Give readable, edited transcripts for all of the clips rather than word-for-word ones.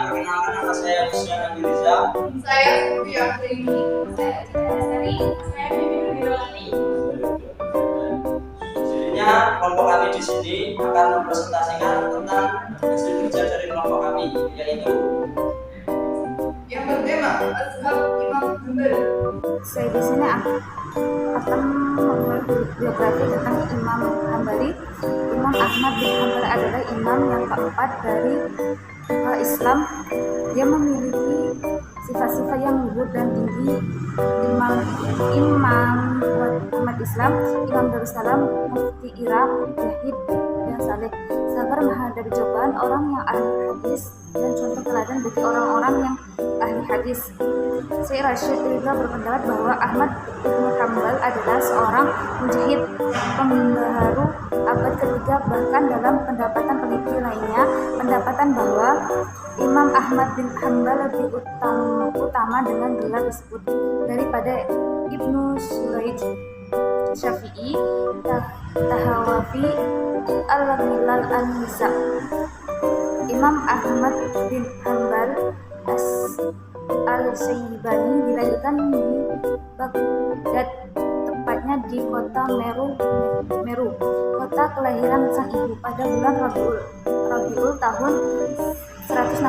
perkenalkan nama saya Yusya Nabiliza. Saya Sufi Abdini. Saya Citra Sari. Saya Bibi Nurwani. Selanjutnya kelompok kami di sini akan mempresentasikan tentang hasil kerja dari kelompok kami, yaitu Yang bertema Ashab Imam Hanbal. Saya di sini akan membuat biografi tentang Imam Hambali. Imam Ahmad bin Hanbal adalah imam yang keempat dari Islam. Dia memiliki sifat-sifat yang luhur dan tinggi. Imam umat Islam, Imam Darussalam, Mufti Irak, Jahid dan Saleh. Sabar menghadapi cobaan orang yang ahli hadis dan contoh teladan bagi orang-orang yang ahli hadis. Syekh Rashid Ridha berpendapat bahwa Ahmad bin Hanbal adalah seorang mujahid pembaharu abad ketiga. Bahkan dalam pendapatan peneliti lainnya, pendapatan bahwa Imam Ahmad bin Hanbal lebih utama dengan gelar disebut daripada Ibnu Suraid, Syafi'i, Tahawafi, Al-Milal, An-Nisa. Imam Ahmad bin Hanbal Al-Syaibani dilahirkan di Baghdad, tepatnya di kota Meru, kota kelahiran sang ibu, pada bulan Rabiul tahun 164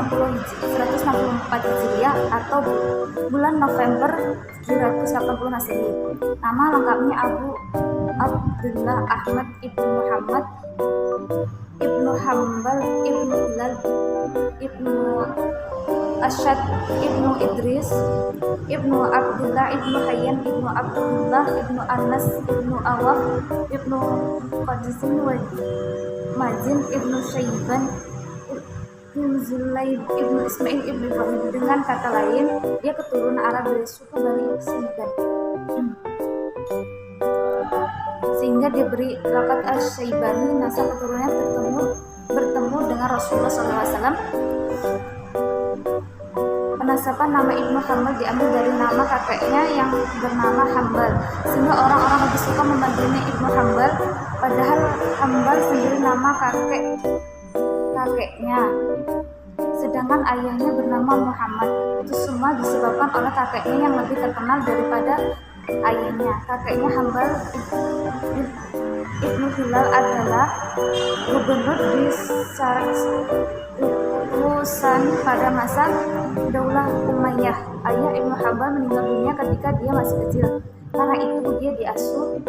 Hijriah atau bulan November 780 Masehi. Nama lengkapnya Abu Abdullah Ahmad ibnu Muhammad ibnu Hanbal ibnu Bilal ibnu Asyad ibnu Idris ibnu Abdullah ibnu Hayyan ibnu Abdullah ibnu Anas ibnu Awaf ibnu Qadisin wa Majin ibnu Syaiban ibnu Zulaib ibnu Ismail ibnu Ibrahim. Dengan kata lain, dia keturunan Arab dari suku Bani Saiban, sehingga diberi laqab Asy-Syaibani. Nasab keturunannya bertemu dengan Rasulullah SAW. Penasaban nama Ibnu Hanbal diambil dari nama kakeknya yang bernama Hanbal, sehingga orang-orang lebih suka memanggilnya Ibnu Hanbal, padahal Hanbal sendiri nama kakeknya, sedangkan ayahnya bernama Muhammad. Itu semua disebabkan oleh kakeknya yang lebih terkenal daripada ayahnya. Kakeknya Hanbal Ibnu Hilal adalah gubernur di Syarq pada masa Daulah Umayyah. Ayah Ibnu Hanbal meninggal dunia ketika dia masih kecil. Karena itu dia diasuh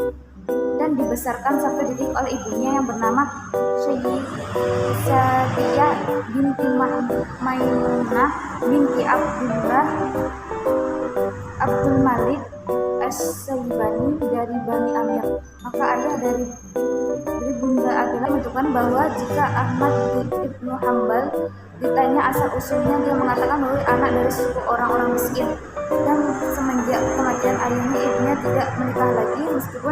dan dibesarkan sampai didik oleh ibunya yang bernama Syadiyah binti Maimunah binti Abdul Malik Asy-Syaibani dari Bani Amir. Maka ayah dari bunda adalah menentukan bahwa jika Ahmad Ibnu Hanbal ditanya asal usulnya, dia mengatakan bahwa anak dari suku orang-orang miskin, dan semenjak kematian ayahnya, ibunya tidak menikah lagi meskipun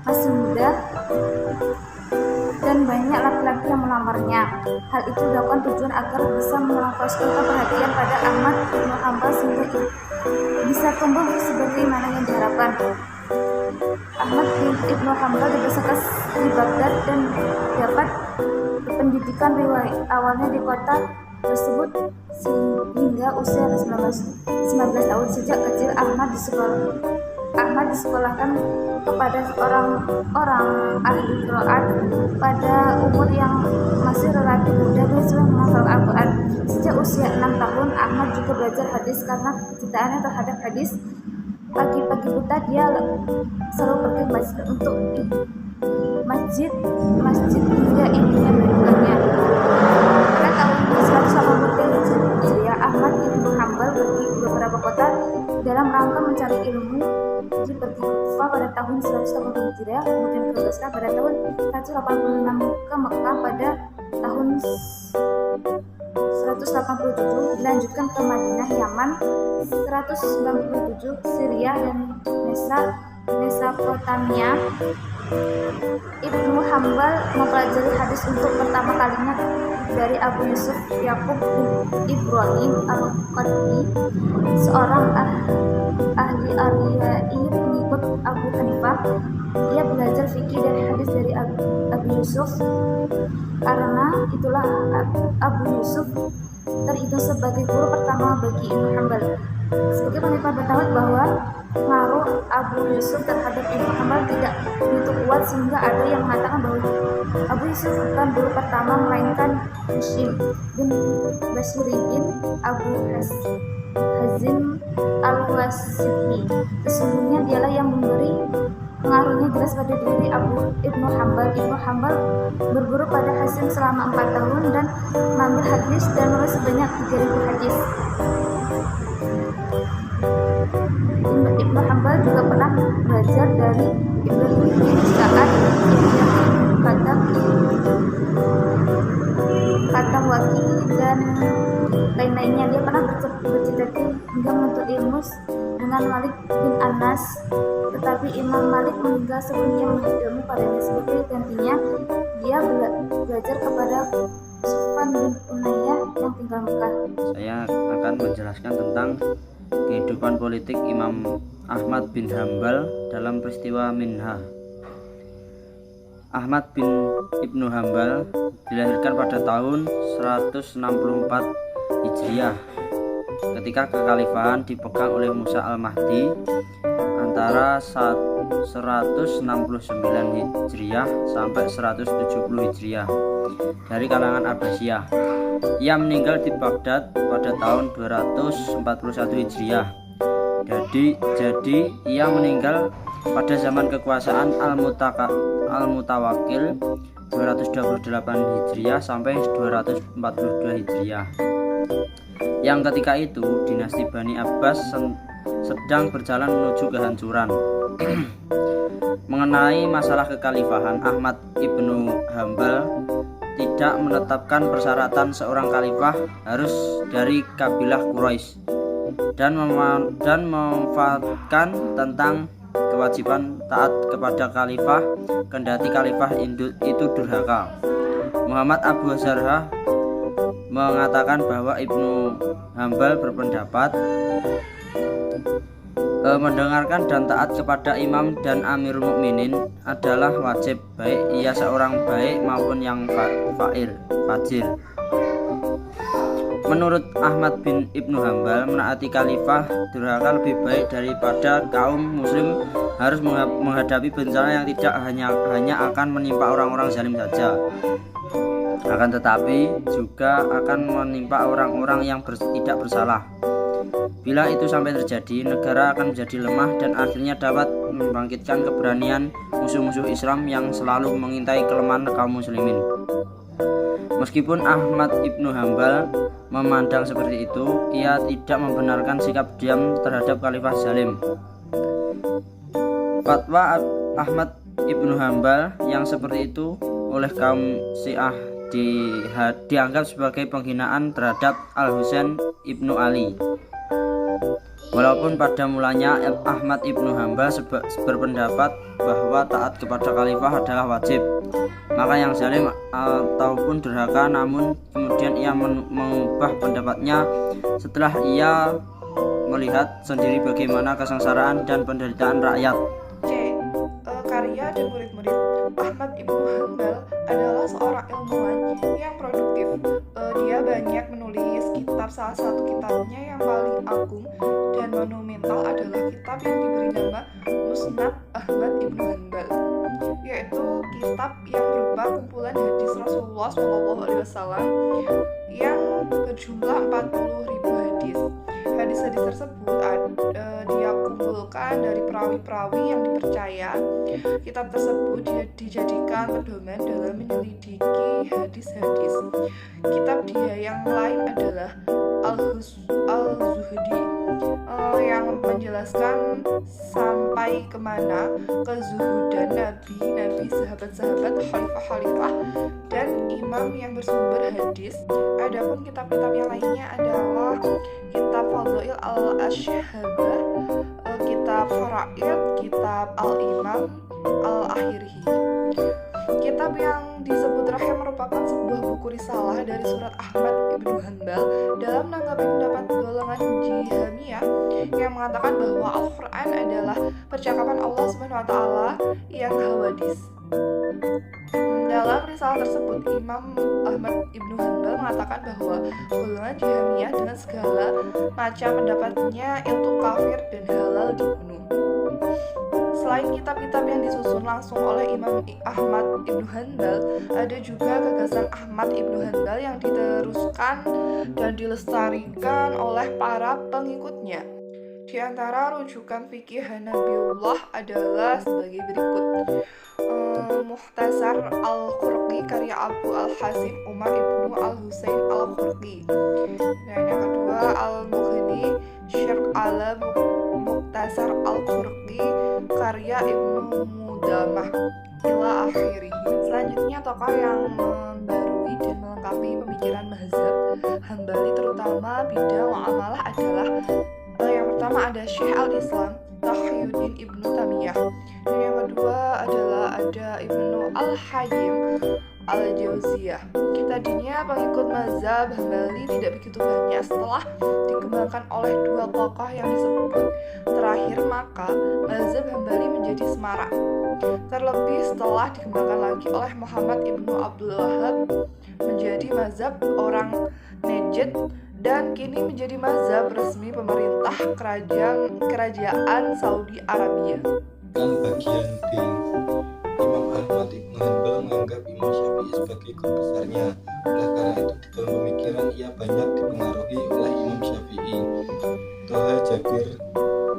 masih muda, dan banyak laki-laki yang melamarnya. Hal itu dilakukan tujuan agar bisa memfokuskan perhatian pada Ahmad Ibnu Hanbal sehingga bisa tumbuh sebagaimana yang diharapkan. Ahmad bin Ibnu Hanbal dibesarkan di Baghdad dan dapat pendidikan awalnya di kota tersebut hingga usia 19 tahun. Sejak kecil Ahmad disekolahkan kepada orang ahli qiraat pada umur yang masih relatif muda. Dia sudah menghafal Al-Quran. Sejak usia 6 tahun Ahmad juga belajar hadis karena kecintaannya terhadap hadis. Pagi-pagi buta dia selalu pergi ke masjid untuk masjid hingga ibunya melakukannya. Pada tahun 183 Hijriah, Ahmad Ibnu Hanbal pergi ke beberapa kota dalam rangka mencari ilmu. Dia pergi ke Kufah pada tahun 180 Hijriah, kemudian ke Basrah pada tahun 186, ke Mekah pada tahun 187, dilanjutkan ke Madinah, Yaman 197, Syria dan Mesopotamia. Ibnu Hanbal mempelajari hadis untuk pertama kalinya dari Abu Yusuf Yaqub bin Ibrahim Al-Qadhi, seorang ahli Aryai pengikut Abu Hanifah. Dia belajar fikih dan hadis dari Abu Yusuf. Karena itulah Abu Yusuf terhitung dan sebagai guru pertama bagi Ibnu Hanbal. Sebagai penelitian berpendapat bahwa pengaruh Abu Yusuf terhadap Ibnu Hanbal tidak begitu kuat, sehingga ada yang mengatakan bahwa Abu Yusuf bukan guru pertama melainkan Hashim bin Bashir bin Abu Hazim al-Wasiti. Sesungguhnya dialah yang memberi pengaruhnya jelas pada diri Ibnu Hanbal. Ibnu Hanbal berguru pada Hashim selama 4 tahun dan mengambil hadis dan menulis sebanyak 3.000 hadis. Ibnu Hanbal juga pernah belajar dari Ibrahim bin Sa'ad, Katam Waki, dan lain-lainnya. Dia pernah bercita-cita hingga menuntut ilmu dengan Malik bin Anas, tetapi Imam Malik meninggal sebelum ia menuntut ilmu padanya. Sebagai gantinya, dia belajar kepada Sufyan bin Umayyah yang tinggal Mekah. Saya akan menjelaskan tentang kehidupan politik Imam Ahmad bin Hanbal dalam peristiwa Minhah. Ahmad bin Ibnu Hanbal dilahirkan pada tahun 164 Hijriah ketika kekhalifahan dipegang oleh Musa al-Mahdi antara 169 Hijriah sampai 170 Hijriah dari kalangan Abbasiyah. Ia meninggal di Baghdad pada tahun 241 Hijriah. Jadi ia meninggal pada zaman kekuasaan Al-Mutawakkil 228 Hijriah sampai 242 Hijriah. Yang ketika itu dinasti Bani Abbas sedang berjalan menuju kehancuran. Mengenai masalah kekhalifahan, Ahmad Ibnu Hanbal tidak menetapkan persyaratan seorang khalifah harus dari kabilah Quraisy dan memanfaatkan tentang kewajiban taat kepada khalifah kendati khalifah itu durhaka. Muhammad Abu Zarhah mengatakan bahwa Ibnu Hanbal berpendapat mendengarkan dan taat kepada imam dan amirul mukminin adalah wajib, baik ia seorang baik maupun yang fajir. Menurut Ahmad bin Ibnu Hanbal, menaati khalifah durhaka lebih baik daripada kaum muslim harus menghadapi bencana yang tidak hanya akan menimpa orang-orang zalim saja, akan tetapi juga akan menimpa orang-orang yang tidak bersalah. Bila itu sampai terjadi, negara akan menjadi lemah dan akhirnya dapat membangkitkan keberanian musuh-musuh Islam yang selalu mengintai kelemahan kaum muslimin. Meskipun Ahmad Ibnu Hanbal memandang seperti itu, ia tidak membenarkan sikap diam terhadap khalifah zalim. Fatwa Ahmad Ibnu Hanbal yang seperti itu oleh kaum Syiah dianggap sebagai penghinaan terhadap Al-Husain Ibnu Ali. Walaupun pada mulanya Ahmad Ibnu Hanbal berpendapat bahwa taat kepada khalifah adalah wajib, maka yang zalim ataupun durhaka, namun kemudian ia mengubah pendapatnya setelah ia melihat sendiri bagaimana kesengsaraan dan penderitaan rakyat. Karya dan murid-murid Ahmad Ibnu Hanbal adalah seorang ilmuwan yang produktif. Dia banyak menulis kitab. Salah satu kitabnya yang paling agung dan monumental adalah kitab yang diberi nama Musnad Ahmad Ibnu Hanbal, yaitu kitab yang berupa kumpulan hadis Rasulullah SAW yang berjumlah 40.000 hadis. Hadis-hadis tersebut dia kumpulkan dari perawi-perawi yang dipercaya. Kitab tersebut dijadikan pedoman dalam menyelidiki hadis-hadis. Kitab dia yang lain adalah Al-Zuhdi yang menjelaskan sampai kemana kezuhudan nabi, sahabat-sahabat, khalifah-khalifah, dan imam yang bersumber hadis. Adapun kitab-kitab yang lainnya adalah kitab Fadhail al-Ashabah, kitab Faraid, kitab Al-Imam Al-Akhiri. Kitab yang disebut Rahim merupakan sebuah buku risalah dari surat Ahmad Ibnu Hanbal dalam menanggapi pendapat golongan Jahmiyah yang mengatakan bahwa Al-Quran adalah percakapan Allah SWT yang hawadis. Dalam risalah tersebut, Imam Ahmad Ibnu Hanbal mengatakan bahwa golongan Jahmiyah dengan segala macam pendapatnya itu kafir dan halal dibunuh. Selain kitab-kitab yang disusun langsung oleh Imam Ahmad Ibnu Hanbal, ada juga gagasan Ahmad Ibnu Hanbal yang diteruskan dan dilestarikan oleh para pengikutnya. Di antara rujukan fikih Hanabiullah adalah sebagai berikut. Muhtasar Al-Qurqi karya Abu Al-Hasim Umar Ibnu Al-Husain Al-Qurqi. Dan yang kedua Al-Mughni Syarh ala Muhtasar Al-Qurqi karya Ibnu Mudamah ila akhiri. Selanjutnya tokoh yang membarui dan melengkapi pemikiran mazhab Hambali terutama bidang muamalah adalah yang pertama ada Syekh Al-Islam Taqiyuddin Ibnu Taimiyah, dan yang kedua adalah ada Ibnu Al-Qayyim Al-Jauziyah. Tadinya pengikut mazhab Hambali tidak begitu banyak. Setelah dikembangkan oleh dua tokoh yang disebut terakhir, maka mazhab Hambali menjadi semarak. Terlebih setelah dikembangkan lagi oleh Muhammad Ibnu Abdul Wahhab menjadi mazhab orang Najd dan kini menjadi mazhab resmi pemerintah kerajaan Saudi Arabia. Dan bagian D, Imam Ahmad Ibnu Hanbal menganggap Imam Syafi'i sebagai guru besarnya. Oleh karena itu, di dalam pemikiran ia banyak dipengaruhi oleh Imam Syafi'i. Toha Jabir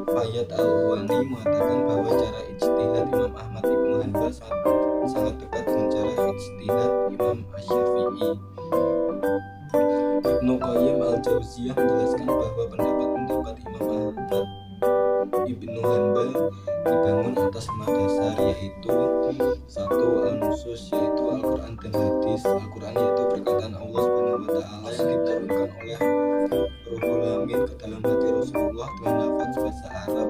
Fayyad Al-Uwani mengatakan bahwa cara ijtihad Imam Ahmad Ibnu Hanbal sangat dekat dengan cara ijtihad Imam Syafi'i. Ibnu Qayyim Al-Jauziyah menjelaskan bahwa pendapat-pendapat Imam Ahmad Ibnu Hanbal dibangun atas 5 dasar, yaitu 1. Al-Nusus, yaitu Al-Quran dan Hadis. Al-Quran yaitu perkataan Allah SWT yang diturunkan oleh Ruhul Amin ke dalam hati Rasulullah dengan lafaz bahasa Arab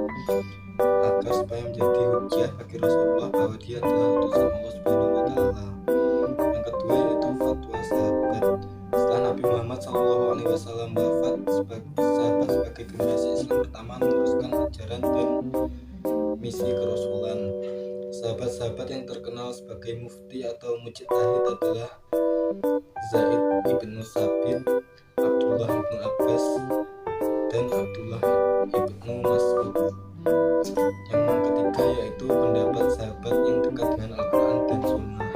agar supaya menjadi hujjah bagi Rasulullah bahwa dia adalah utusan Allah SWT. Yang kedua yaitu fatwa sahabat. Setelah Nabi Muhammad SAW wafat, sahabat sebagai generasi Islam pertama meneruskan ajaran dan misi kerasulan. Sahabat-sahabat yang terkenal sebagai mufti atau mujtahid adalah Zaid ibnu Sabit, Abdullah ibnu Abbas, dan Abdullah ibnu Mas'ud. Yang ketiga yaitu pendapat sahabat yang dekat dengan Al-Quran dan Sunnah.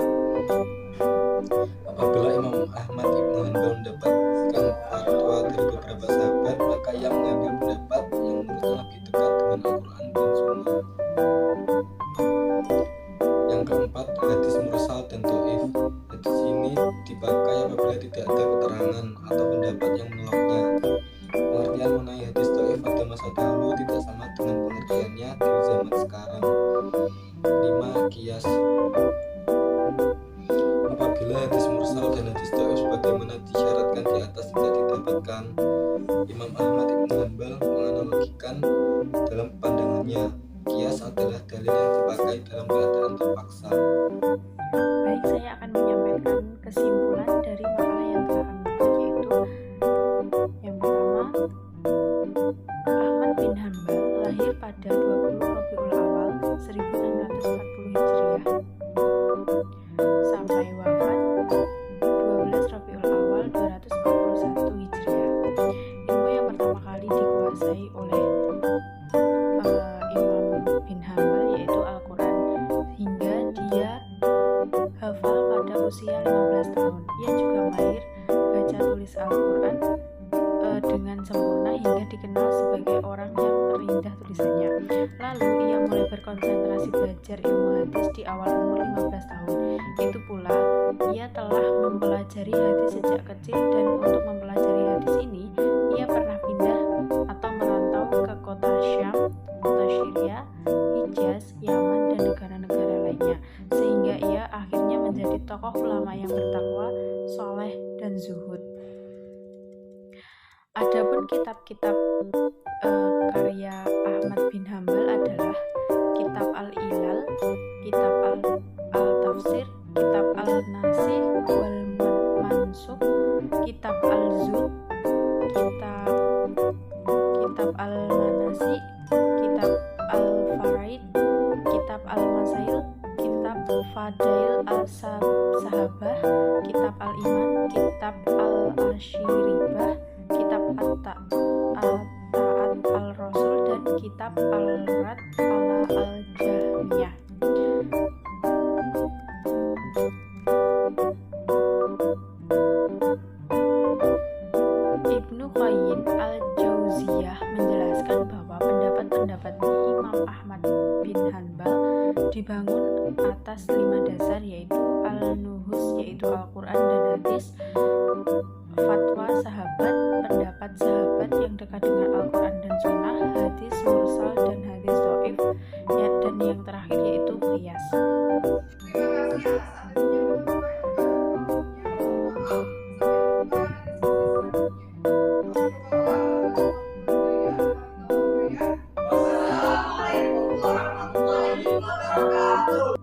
Apabila Imam Ahmad Ibnu Hanbal mendapatkan fatwa dari beberapa sahabat, maka ia mengambil pendapat yang menurutnya lebih dekat dengan Al-Quran dan Sunnah. Yang keempat, hadis mursal dan dhaif. Hadis ini dipakai apabila tidak ada keterangan atau pendapat yang menolaknya. Pengertian mengenai hadis dhaif pada masa dahulu tidak sama dengan pengertiannya di zaman sekarang. 5. Qiyas. Apabila hadis mursal dan hadis dhaif sebagaimana disyaratkan di atas tidak didapatkan, Imam Ahmad Ibnu Hanbal menganalogikan dalam pandangannya qiyas adalah dalil yang dipakai dalam keadaan terpaksa. Baik, saya akan menyampaikan kesimpulan dari makalah yang telah kami buat, yaitu yang pertama, Ahmad bin Hanbal lahir pada 20 Rabiul Awal 1640 Hijriah sampai wafat 12 Rabiul Awal 241 Hijriah. Ilmu yang pertama kali dikuasai oleh Imam bin Hanbal yaitu Al-Quran, hingga dia hafal pada usia 15 tahun. Ia juga mahir baca tulis Al-Quran dengan sempurna hingga dikenal sebagai orang yang terindah tulisannya. Lalu ia mulai berkonsentrasi belajar ilmu hadis di awal umur 15 tahun. Itu pula ia telah mempelajari hadis sejak kecil, dan untuk mempelajari hadis ini ia pernah pindah atau merantau ke kota Syam, kota Syria, Hijaz, Yaman, dan negara-negara lainnya, sehingga ia akhirnya menjadi tokoh ulama yang bertakwa, soleh, dan zuhud. Adapun kitab-kitab karya Ahmad bin Hanbal adalah Kitab Al-Ilal, Kitab Al-Tafsir, Kitab Al-Nasih wal Mansukh, Kitab Al-Zuhd, Kitab Al-Manasi, Kitab Al-Faraid, Kitab Al-Masail, Kitab Fadail kitab Al-Rad ala Al-Jahmiyah. Ibnu Qayyim Al-Jauziyah menjelaskan bahwa pendapat-pendapat Imam Ahmad bin Hanbal dibangun atas 5 dasar, yaitu Al-Nuhus, yaitu Al-Quran dan Hadis, fatwa sahabat, pendapat sahabat yang dekat dengan Al-Quran dan Sunnah, hadis mursal dan hadis dhaif, dan yang terakhir yaitu qiyas. Terima kasih atas adanya. Wassalamualaikum warahmatullahi wabarakatuh.